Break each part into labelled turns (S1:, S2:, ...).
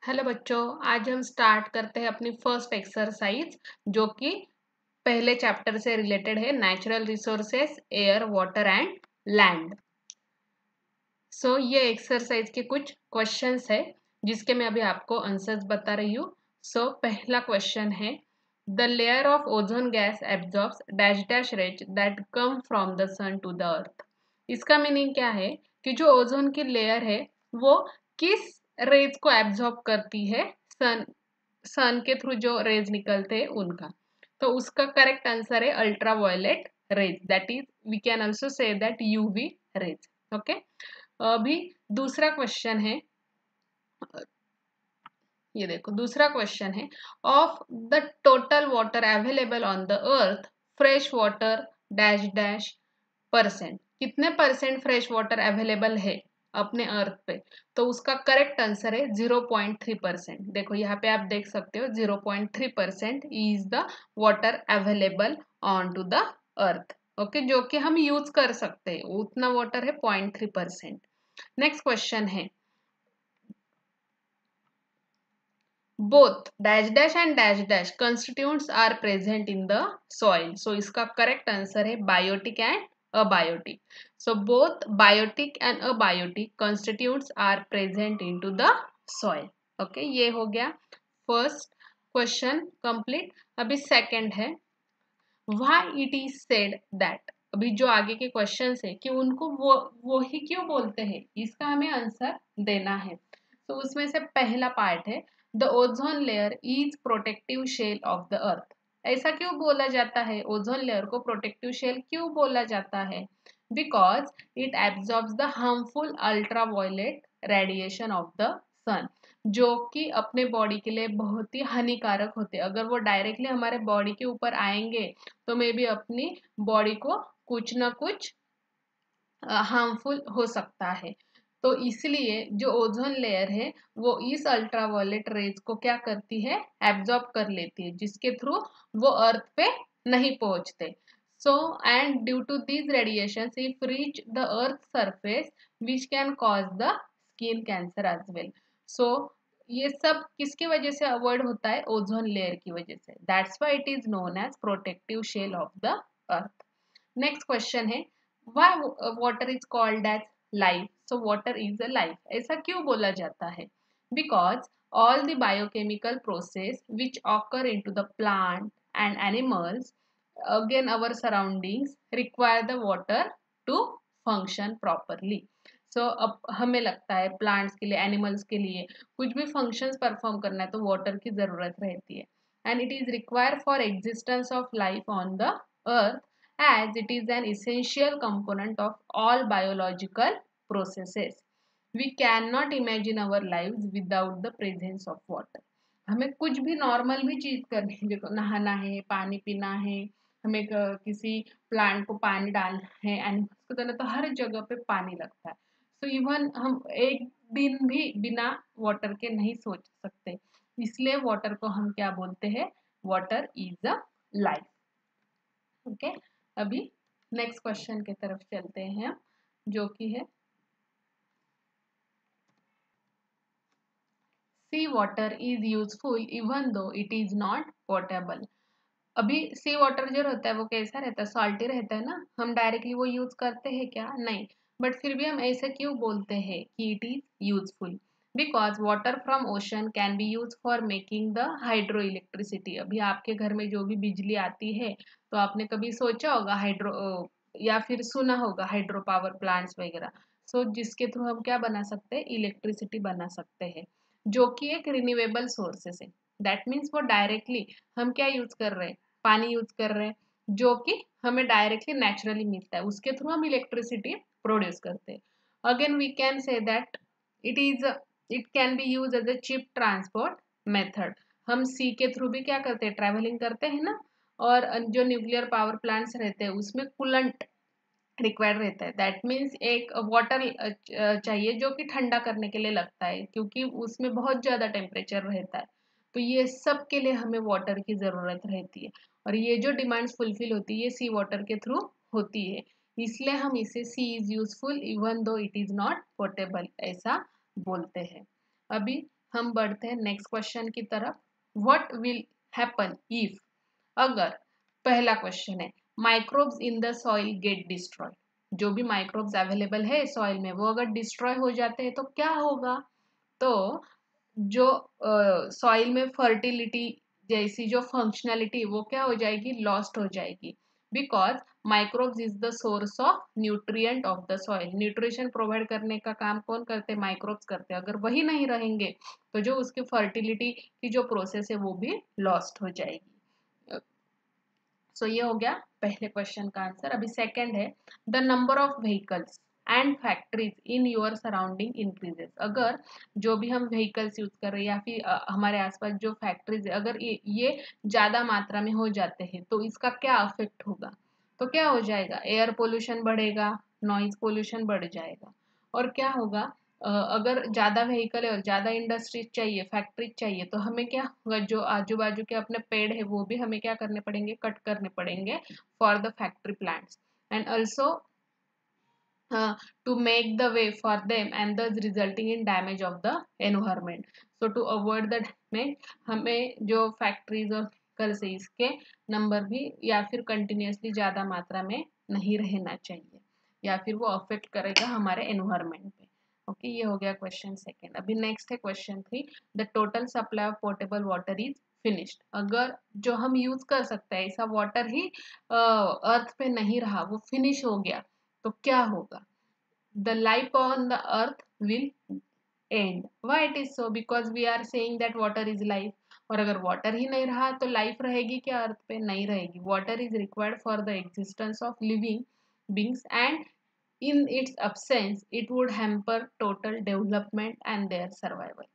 S1: Hello बच्चों, आज हम स्टार्ट करते हैं अपनी फर्स्ट एक्सरसाइज जो कि पहले चैप्टर से रिलेटेड है, natural resources, air, water and land. ये एक्सरसाइज के कुछ क्वेश्चंस है जिसके मैं अभी आपको आंसर्स बता रही हूँ। पहला क्वेश्चन है, the layer of ozone gas absorbs dash dash rays that come from the sun to the earth. इसका मीनिंग क्या है कि जो ओजोन की लेयर है वो किस रेज को एब्जॉर्ब करती है, सन के थ्रू जो रेज निकलते हैं उनका। तो उसका करेक्ट आंसर है ultra violet rays, that is we can also say that UV rays. Okay, अभी दूसरा क्वेश्चन है, ये देखो दूसरा क्वेश्चन है, of the total water available on the earth fresh water dash dash percent, कितने परसेंट फ्रेश वाटर अवेलेबल है अपने अर्थ पे। तो उसका करेक्ट आंसर है 0.3%। देखो यहाँ पे आप देख सकते हो 0.3% is the water available on to the earth. Okay, जो कि हम यूज कर सकते हैं उतना वाटर है 0.3%। नेक्स्ट क्वेश्चन है, both dash dash and dash dash constituents are present in the soil। इसका करेक्ट आंसर है biotic and abiotic। Both biotic and abiotic constituents are present into the soil। Okay, ये हो गया first question complete. अभी second है, why it is said that। अभी जो आगे के क्वेश्चन है कि उनको वो ही क्यों बोलते हैं, इसका हमें आंसर देना है। उसमें से पहला पार्ट है, the ozone layer is protective shell of the earth. ऐसा क्यों बोला जाता है, ओजोन लेयर को प्रोटेक्टिव शेल क्यों बोला जाता है? Because it absorbs the harmful ultraviolet radiation of the sun, जो कि अपने बॉडी के लिए बहुत ही हानिकारक होते हैं। अगर वो डायरेक्टली हमारे बॉडी के ऊपर आएंगे तो मे बी अपनी बॉडी को कुछ ना कुछ हार्मफुल हो सकता है। तो इसलिए जो ओजोन लेयर है वो इस अल्ट्रावायलेट रेज को क्या करती है, एब्जॉर्ब कर लेती है, जिसके थ्रू वो अर्थ पे नहीं पहुंचते। And due to these radiation if reach the earth surface which can cause the skin cancer as well. So ये सब किसकी वजह से अवॉइड होता है, ओजोन लेयर की वजह से। That's why it is known as protective shell of the earth. Next question है, why water is called as life। water is a life, ऐसा क्यों बोला जाता है? Because all the biochemical process which occur into the plant and animals, again our surroundings, require the water to function properly। अब हमें लगता है plants के लिए, एनिमल्स के लिए कुछ भी फंक्शंस परफॉर्म करना है तो वाटर की जरूरत रहती है। And it is required for existence of life on the earth as it is an essential component of all biological processes। We cannot imagine our lives without the presence of water। हमें कुछ भी normal भी चीज करनी है, देखो नहाना है, पानी पीना है, हमें किसी प्लांट को पानी डालना है, एनिमल्स को देना, तो हर जगह पे पानी लगता है। इवन हम एक दिन भी बिना वाटर के नहीं सोच सकते, इसलिए वाटर को हम क्या बोलते हैं, water is a life. Okay, अभी नेक्स्ट क्वेश्चन की तरफ चलते हैं जो कि है, sea water is useful even though it is not portable. अभी सी वाटर जो रहता है वो कैसा रहता है, सॉल्टी रहता है ना, हम डायरेक्टली वो यूज करते हैं क्या, नहीं, बट फिर भी हम ऐसे क्यों बोलते हैं कि it is useful? Because water from ocean can be use for making the hydro electricity. अभी आपके घर में जो भी बिजली आती है तो आपने कभी सोचा होगा हाइड्रो, या फिर सुना होगा हाइड्रो पावर प्लांट्स वगैरह। जिसके थ्रू हम क्या बना सकते हैं, इलेक्ट्रिसिटी बना सकते हैं, जो कि एक रिन्यूएबल सोर्सेस है। दैट मीन्स वो डायरेक्टली हम क्या यूज कर रहे हैं, पानी यूज कर रहे हैं, जो कि हमें डायरेक्टली नेचुरली मिलता है, उसके थ्रू हम इलेक्ट्रिसिटी प्रोड्यूस करते हैं। Again we can say that it is it can be use as a cheap transport method. हम सी के थ्रू भी क्या करते हैं, ट्रेवलिंग करते हैं ना। और जो न्यूक्लियर पावर प्लांट्स रहते हैं उसमें कूलेंट रिक्वायर्ड रहता है। दैट मीन्स एक वाटर चाहिए जो कि ठंडा करने के लिए लगता है, क्योंकि उसमें बहुत ज़्यादा टेम्परेचर रहता है। तो ये सब के लिए हमें वाटर की ज़रूरत रहती है, और ये जो डिमांड्स फुलफिल होती है ये सी वाटर के थ्रू होती है। इसलिए हम इसे sea is useful even though it is not portable ऐसा बोलते हैं। अभी हम बढ़ते हैं नेक्स्ट क्वेश्चन की तरफ। व्हाट विल हैपन इफ, अगर, पहला क्वेश्चन है microbes in the soil get destroy, जो भी माइक्रोब्स अवेलेबल है सॉइल में वो अगर डिस्ट्रॉय हो जाते हैं तो क्या होगा? तो जो सॉइल में फर्टिलिटी जैसी जो फंक्शनैलिटी वो क्या हो जाएगी, लॉस्ट हो जाएगी। Because microbes is the source of nutrient of the soil, nutrition provide करने का काम कौन करते हैं, माइक्रोब्स करते हैं। अगर वही नहीं रहेंगे तो जो उसकी फर्टिलिटी की जो प्रोसेस है वो भी लॉस्ट हो जाएगी। सो ये हो गया पहले क्वेश्चन का आंसर। अभी सेकंड है, the number of vehicles and factories in your surrounding increases, अगर जो भी हम व्हीकल्स यूज कर रहे हैं या फिर हमारे आसपास जो फैक्ट्रीज है अगर ये ज्यादा मात्रा में हो जाते हैं तो इसका क्या अफेक्ट होगा? तो क्या हो जाएगा, एयर पोल्यूशन बढ़ेगा, नॉइज पोल्यूशन बढ़ जाएगा। और क्या होगा, अगर ज़्यादा व्हीकल है और ज़्यादा इंडस्ट्रीज चाहिए, फैक्ट्रीज चाहिए, तो हमें क्या होगा, जो आजू बाजू के अपने पेड़ है वो भी हमें क्या करने पड़ेंगे, कट करने पड़ेंगे for the factory plants, and also to make the way for them and thus resulting in damage of the environment. So to avoid the damage हमें जो फैक्ट्रीज और व्हीकल से इसके नंबर भी या फिर कंटिन्यूसली ज़्यादा मात्रा में नहीं रहना चाहिए या फिर वो अफेक्ट करेगा हमारे एनवायरमेंट पे। ओके, ये हो गया क्वेश्चन सेकेंड। अभी नेक्स्ट है question three, the total supply of portable water is finished, अगर जो हम यूज कर सकते हैं ऐसा वाटर ही अर्थ पे नहीं रहा, वो फिनिश हो गया, तो क्या होगा? The life on the earth will end. Why it is so? Because we are saying that water is life. और अगर वाटर ही नहीं रहा तो लाइफ रहेगी क्या अर्थ पे? नहीं रहेगी। Water is required for the existence of living beings and in its absence it would hamper total development and their survival.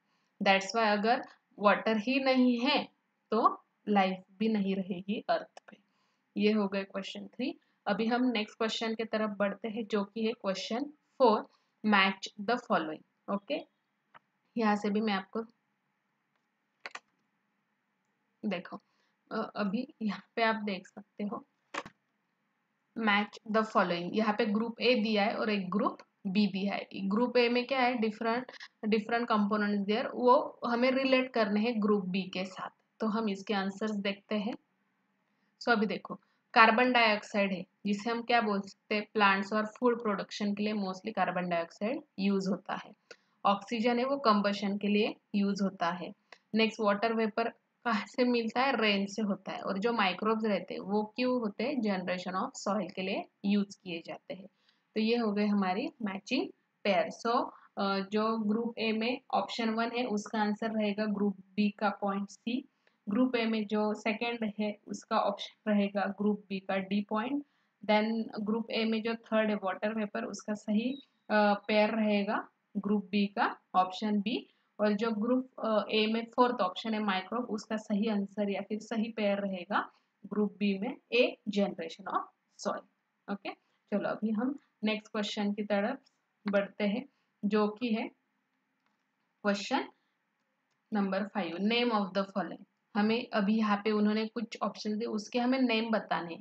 S1: That's why अगर वाटर ही नहीं है तो लाइफ भी नहीं रहेगी अर्थ पे। ये हो गए क्वेश्चन थ्री। अभी हम नेक्स्ट क्वेश्चन की तरफ बढ़ते हैं जो कि है question four, match the following. Okay, यहाँ से भी मैं आपको देखो, अभी यहाँ पे आप देख सकते हो मैच द फॉलोइंग, यहाँ पे ग्रुप ए दिया है और एक ग्रुप बी दिया है। ग्रुप ए में क्या है, डिफरेंट डिफरेंट कंपोनेंट्स देयर, वो हमें रिलेट करने हैं ग्रुप बी के साथ। तो हम इसके आंसर्स देखते हैं। सो अभी देखो, कार्बन डाइऑक्साइड है जिसे हम क्या बोल सकते हैं, प्लांट्स और फूड प्रोडक्शन के लिए मोस्टली कार्बन डाइऑक्साइड यूज होता है। ऑक्सीजन है वो कंबशन के लिए यूज होता है। नेक्स्ट, वाटर वेपर कहाँ से मिलता है, रेन से होता है। और जो माइक्रोब्स रहते हैं वो क्यों होते हैं, जनरेशन ऑफ सॉइल के लिए यूज किए जाते हैं। तो ये हो गए हमारी मैचिंग पेयर। सो जो ग्रुप ए में ऑप्शन वन है उसका आंसर रहेगा ग्रुप बी का पॉइंट सी। ग्रुप ए में जो सेकेंड है उसका ऑप्शन रहेगा ग्रुप बी का D point. Then group A में जो थर्ड है वाटर वेपर, उसका सही पेयर रहेगा ग्रुप बी का ऑप्शन बी। और जो ग्रुप ए में फोर्थ ऑप्शन है माइक्रोब, उसका सही आंसर या फिर सही पेयर रहेगा ग्रुप बी में ए, जनरेशन ऑफ सॉइल। ओके, चलो अभी हम नेक्स्ट क्वेश्चन की तरफ बढ़ते हैं जो कि है question number 5, name of the following. हमें अभी यहाँ पे उन्होंने कुछ ऑप्शन दिए, उसके हमें नेम बताने,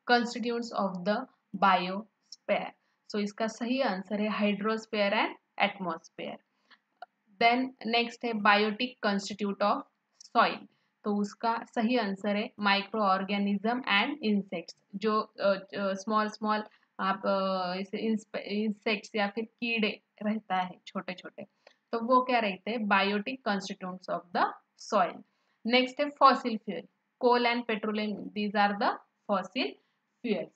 S1: constituents of the biosphere. So इसका सही आंसर है hydrosphere and atmosphere. Then next है बायोटिक कंस्टिट्यूट ऑफ सॉइल, तो उसका सही आंसर है माइक्रो ऑर्गेनिज्म एंड इंसेक्ट्स। जो स्मॉल स्मॉल आप इंसेक्ट्स या फिर कीड़े रहता है छोटे छोटे, तो वो क्या रहते हैं, biotic constituents of the soil. Next है fossil fuel, coal and petroleum, these are the fossil fuels.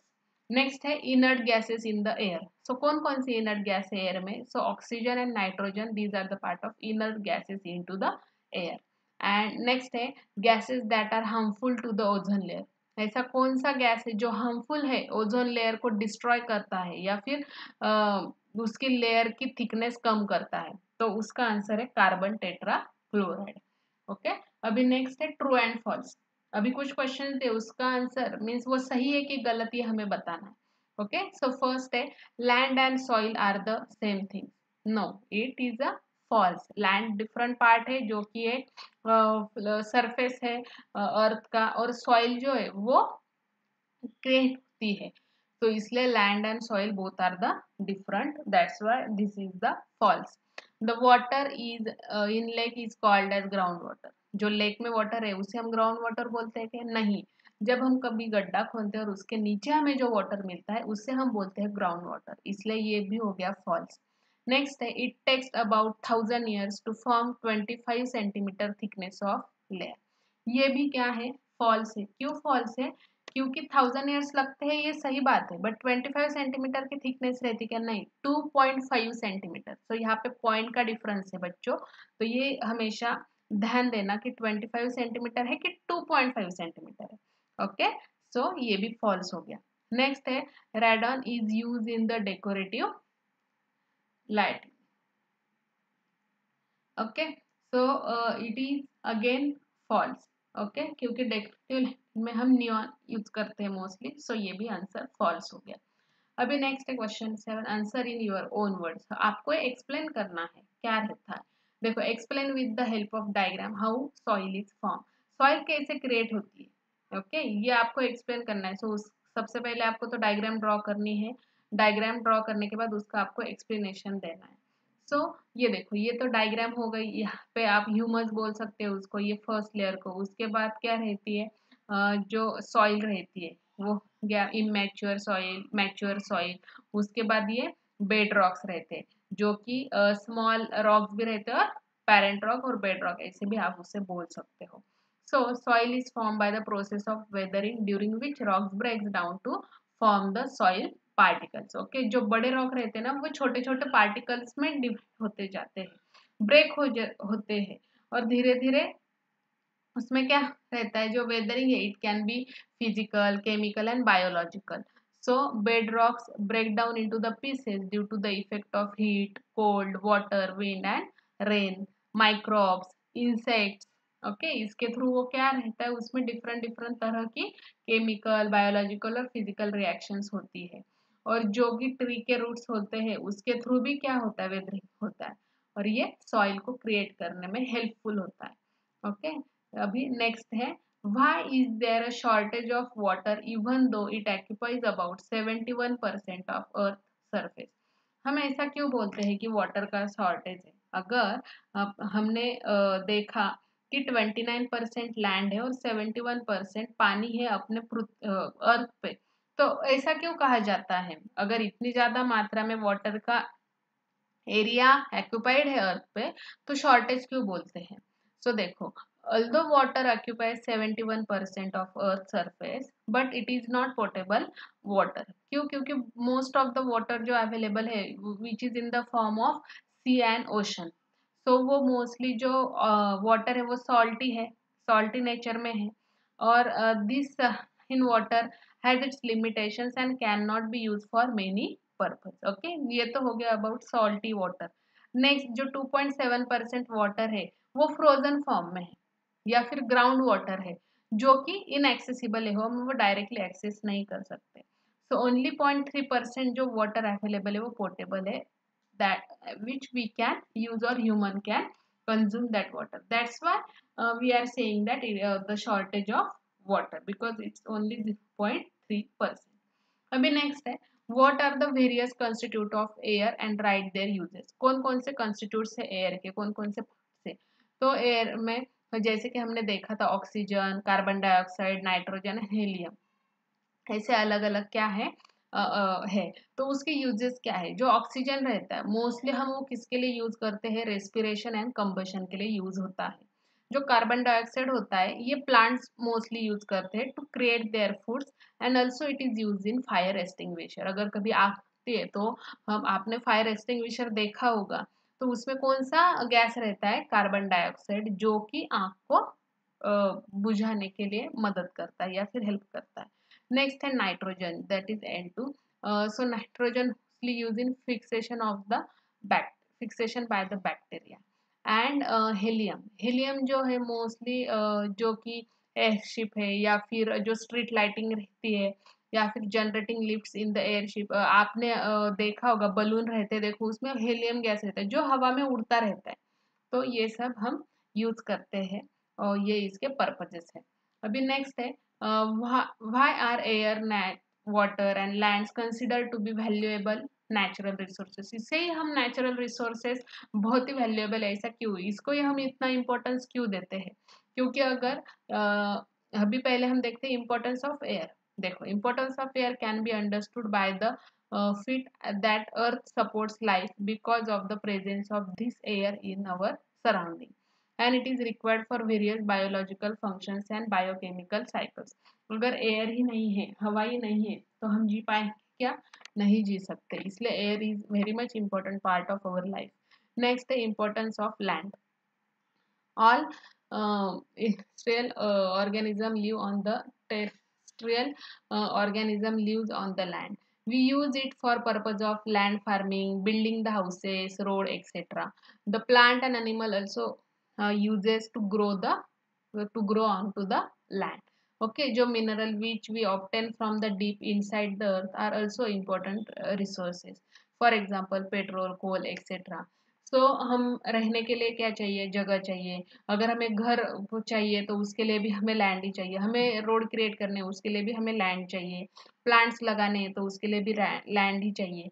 S1: Next है inert gases in the air. So कौन कौन सी इनर्ट गैस है एयर में, so oxygen and nitrogen, these are the part of inert gases into the air. And next है gases that are harmful to the ozone layer. ऐसा कौन सा gas है जो हार्मफुल है, ओजोन लेयर को डिस्ट्रॉय करता है या फिर उसकी लेयर की थिकनेस कम करता है, तो उसका आंसर है कार्बन टेट्रा क्लोराइड। ओके, अभी नेक्स्ट है ट्रू एंड फॉल्स। अभी कुछ क्वेश्चन थे, उसका आंसर मीन्स वो सही है कि गलत ये हमें बताना है। ओके, सो फर्स्ट है land and soil are the same thing. No, it is a false. Land different part है जो कि एक सरफेस है अर्थ का, और सॉइल जो है वो क्रिएट होती है, तो इसलिए land and soil both are the different, that's why this is the false. The water is in lake is called as ground water. जो लेक में वाटर है उसे हम ग्राउंड वाटर बोलते हैं क्या? नहीं। जब हम कभी गड्ढा खोदते हैं और उसके नीचे हमें जो वाटर मिलता है उससे हम बोलते हैं ग्राउंड वाटर, इसलिए ये भी हो गया फॉल्स। नेक्स्ट है, it takes about 1000 years to form 25 centimetre thickness of layer. ये भी क्या है? फॉल्स है। क्यों फॉल्स है? क्योंकि 1000 years लगते हैं, ये सही बात है, बट 25 सेंटीमीटर की थिकनेस रहती क्या? नहीं, 2.5 सेंटीमीटर। तो यहाँ पे पॉइंट का डिफरेंस है बच्चों, तो ये हमेशा ध्यान देना कि 25 सेंटीमीटर है कि 2.5 सेंटीमीटर है। ओके, सो ये भी फॉल्स हो गया। नेक्स्ट है, radon is use in the decorative lighting. Okay, so it is again false. Okay, क्योंकि डेकोरेटिव में हम नियॉन यूज करते हैं मोस्टली, सो ये भी आंसर फॉल्स हो गया। अभी नेक्स्ट है question 7, answer in your own words. आपको एक्सप्लेन करना है क्या रहता है। देखो, explain with the help of diagram how soil is form. Soil कैसे क्रिएट होती है, ओके, ये आपको एक्सप्लेन करना है। सो सबसे पहले आपको तो डायग्राम ड्रॉ करनी है। डायग्राम ड्रॉ करने के बाद उसका आपको एक्सप्लेनेशन देना है। सो ये देखो, ये तो डायग्राम हो गई। यहाँ पे आप ह्यूमस बोल सकते हो उसको, ये फर्स्ट लेयर को। उसके बाद क्या रहती है, जो सॉइल रहती है वो गया इमेच्योर सॉइल, मैच्योर सॉइल। उसके बाद ये बेड रॉक्स रहते हैं, जो कि स्मॉल रॉक्स भी रहते हैं, और पेरेंट रॉक और बेड रॉक ऐसे भी आप उससे बोल सकते हो। So soil is form by the process of weathering during which rocks breaks down to form the soil particles. Okay, जो बड़े रॉक रहते हैं ना, वो छोटे छोटे पार्टिकल्स में डिवाइड होते जाते हैं, ब्रेक होते हैं, और धीरे धीरे उसमें क्या रहता है, जो वेदरिंग है, it can be physical, chemical and biological. So bed rocks break down into the pieces due to the effect of heat, cold, water, wind and rain, microbes, insects. Okay, इसके थ्रू वो क्या रहता है, उसमें different different तरह की chemical, biological और physical reactions होती है। और जो भी ट्री के रूट्स होते हैं उसके थ्रू भी क्या होता है, वेदरिंग होता है, और ये सॉइल को क्रिएट करने में हेल्पफुल होता है। ओके, अभी नेक्स्ट है, why is there a shortage of water even though it occupies about 71% of earth surface। हम ऐसा क्यों बोलते हैं कि वाटर का शॉर्टेज है? अगर हमने देखा कि 29% लैंड है और 71% पानी है अपने अर्थ पे, तो ऐसा क्यों कहा जाता है? अगर इतनी ज्यादा मात्रा में वाटर का एरिया ऑक्युपाइड है अर्थ पे, तो शॉर्टेज क्यों बोलते हैं? सो देखो, although water occupies 71% of earth surface but it is not potable water। क्यों? क्योंकि मोस्ट ऑफ द वाटर जो अवेलेबल है which is in the form of sea and ocean, so वो मोस्टली जो वाटर है वो सॉल्टी है, सॉल्टी नेचर में है, और this in water has its limitations and can not be use for many purpose. Okay, ये तो हो गया अबाउट सॉल्टी वाटर। नेक्स्ट, जो 2.7% वाटर है वो फ्रोजन फॉर्म में है, या फिर ग्राउंड वाटर है, जो कि इनएक्सेसिबल है, हम वो डायरेक्टली एक्सेस नहीं कर सकते। सो ओनली 0.3% जो वाटर अवेलेबल है वो पोर्टेबल है, that which we can use or human can consume that water। That's why we are saying that the shortage of water because it's only 0.3%। अभी next है, what are the various constitute of air and write their uses. कौन कौन से constitute है air के, कौन कौन से से? तो एयर में जैसे कि हमने देखा था, oxygen, carbon dioxide, nitrogen, helium, ऐसे अलग अलग क्या है। तो उसके यूजेस क्या है? जो ऑक्सीजन रहता है मोस्टली हम वो किसके लिए यूज करते हैं? रेस्पिरेशन एंड कंबशन के लिए यूज होता है। जो कार्बन डाइऑक्साइड होता है ये प्लांट्स मोस्टली यूज करते हैं to create their foods, and also it is use in fire extinguisher. अगर कभी आती है तो हम आपने फायर एक्सटिंग्विशर देखा होगा, तो उसमें कौन सा गैस रहता है? कार्बन डाइऑक्साइड, जो कि आग को बुझाने के लिए मदद करता है या फिर हेल्प करता है। Next है nitrogen, that is N2। So nitrogen mostly used in fixation of the fixation by the bacteria। And helium, helium जो है mostly जो कि एयरशिप है, या फिर जो स्ट्रीट लाइटिंग रहती है, या फिर generating lifts in the airship. आपने देखा होगा बलून रहते, देखो उसमें हेलियम गैस रहता है जो हवा में उड़ता रहता है। तो ये सब हम यूज करते हैं और ये इसके पर्पजेस है। अभी नेक्स्ट है, why are air, water and lands considered to be valuable natural resources. इससे ही हम नेचुरल रिसोर्सेस बहुत ही वैल्यूएबल है, ऐसा क्यों, इसको ही हम इतना इम्पोर्टेंस क्यों देते हैं? क्योंकि अगर अभी पहले हम देखते हैं इम्पोर्टेंस ऑफ एयर। देखो, importance of air can be understood by the fit that earth supports life because of the presence of this air in our surrounding, and it is required for various biological functions and biochemical cycles। अगर air ही नहीं है, हवा ही नहीं है, तो हम जी पाएंगे क्या? नहीं जी सकते। इसलिए air is very much important part of our life. Next है importance of land. All terrestrial organism live on the terrestrial organism lives on the land. We use it for purpose of land farming, building the houses, road, etc. The plant and animal also uses to grow onto the land. Okay, जो mineral which we obtain from the deep inside the earth are also important resources. For example, petrol, coal, etc. सो हम रहने के लिए क्या चाहिए? जगह चाहिए। अगर हमें घर वो चाहिए तो उसके लिए भी हमें लैंड ही चाहिए। हमें रोड क्रिएट करने उसके लिए भी हमें लैंड चाहिए। प्लांट्स लगाने हैं तो उसके लिए भी लैंड ही चाहिए।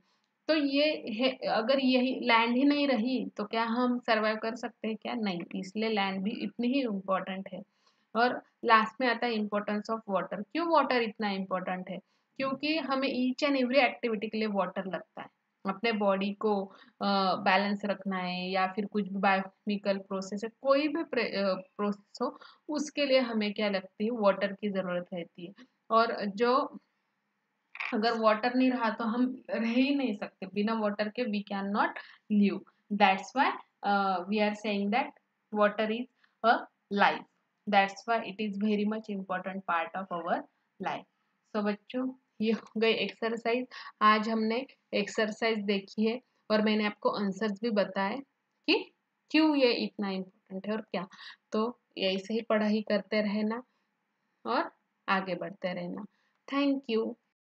S1: तो ये है, अगर यही लैंड ही नहीं रही तो क्या हम सर्वाइव कर सकते हैं? क्या नहीं। इसलिए लैंड भी इतनी ही इम्पोर्टेंट है। और लास्ट में आता है इम्पोर्टेंस ऑफ वाटर। क्यों वाटर इतना इम्पोर्टेंट है? क्योंकि हमें ईच एंड एवरी एक्टिविटी के लिए वाटर लगता है। अपने बॉडी को बैलेंस रखना है या फिर कुछ भी बायोकेमिकल प्रोसेस है, कोई भी प्रोसेस हो, उसके लिए हमें क्या लगती है? वाटर की ज़रूरत रहती है। और जो अगर वाटर नहीं रहा तो हम रह ही नहीं सकते। बिना वाटर के we can not live. That's why we are saying that water is a life. That's why it is very much important part of our life. So बच्चों, ये हो गई एक्सरसाइज। आज हमने एक्सरसाइज देखी है और मैंने आपको आंसर्स भी बताए कि क्यों ये इतना इम्पोर्टेंट है और क्या। तो ऐसे ही पढ़ाई करते रहना और आगे बढ़ते रहना। Thank you.